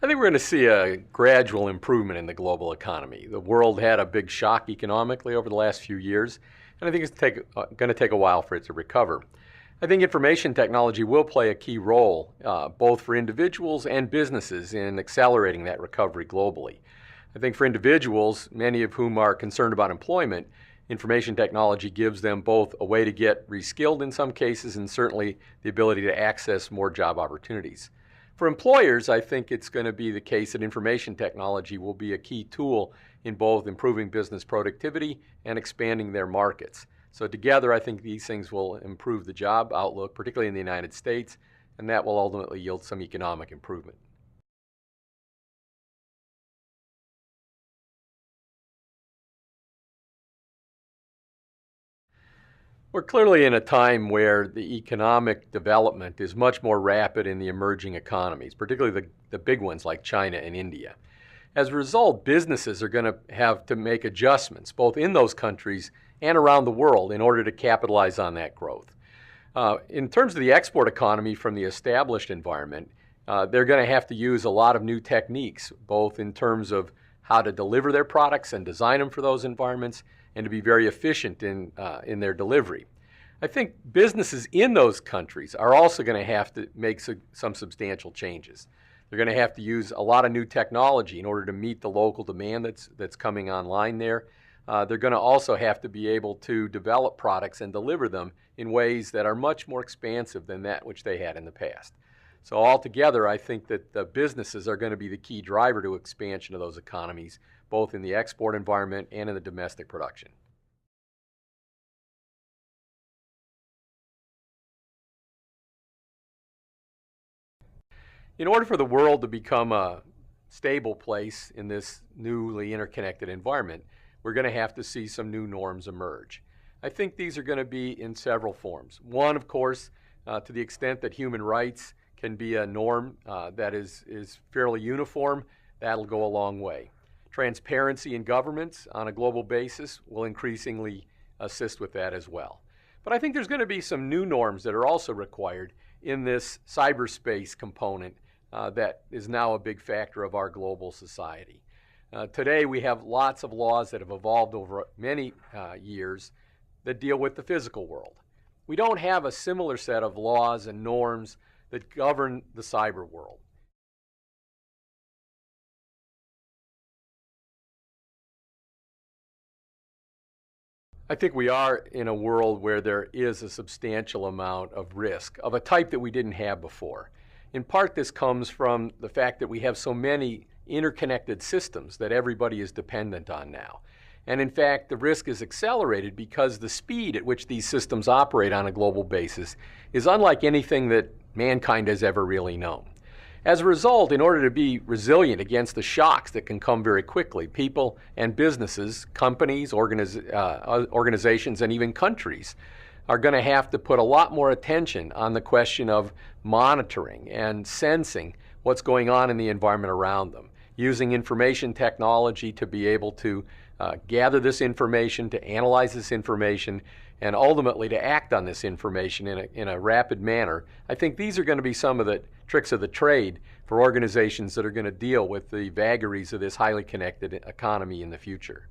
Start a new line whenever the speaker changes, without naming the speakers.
I think we're going to see a gradual improvement in the global economy. The world had a big shock economically over the last few years, and I think it's going to take a while for it to recover. I think information technology will play a key role, both for individuals and businesses, in accelerating that recovery globally. I think for individuals, many of whom are concerned about employment, information technology gives them both a way to get reskilled in some cases and certainly the ability to access more job opportunities. For employers, I think it's going to be the case that information technology will be a key tool in both improving business productivity and expanding their markets. So together, I think these things will improve the job outlook, particularly in the United States, and that will ultimately yield some economic improvement. We're clearly in a time where the economic development is much more rapid in the emerging economies, particularly the big ones like China and India. As a result, businesses are going to have to make adjustments, both in those countries and around the world, in order to capitalize on that growth. In terms of the export economy from the established environment, they're going to have to use a lot of new techniques, both in terms of how to deliver their products and design them for those environments, and to be very efficient in their delivery. I think businesses in those countries are also going to have to make some substantial changes. They're going to have to use a lot of new technology in order to meet the local demand that's coming online there. They're going to also have to be able to develop products and deliver them in ways that are much more expansive than that which they had in the past. So altogether, I think that the businesses are going to be the key driver to expansion of those economies, both in the export environment and in the domestic production. In order for the world to become a stable place in this newly interconnected environment, we're going to have to see some new norms emerge. I think these are going to be in several forms. One, of course, to the extent that human rights can be a norm that is fairly uniform, that'll go a long way. Transparency in governments on a global basis will increasingly assist with that as well. But I think there's going to be some new norms that are also required in this cyberspace component that is now a big factor of our global society. Today we have lots of laws that have evolved over many years that deal with the physical world. We don't have a similar set of laws and norms that govern the cyber world. I think we are in a world where there is a substantial amount of risk of a type that we didn't have before. In part, this comes from the fact that we have so many interconnected systems that everybody is dependent on now. And in fact, the risk is accelerated because the speed at which these systems operate on a global basis is unlike anything that mankind has ever really known. As a result, in order to be resilient against the shocks that can come very quickly, people and businesses, companies, organizations, and even countries are going to have to put a lot more attention on the question of monitoring and sensing what's going on in the environment around them, using information technology to be able to gather this information, to analyze this information, and ultimately to act on this information in a rapid manner. I think these are going to be some of the tricks of the trade for organizations that are going to deal with the vagaries of this highly connected economy in the future.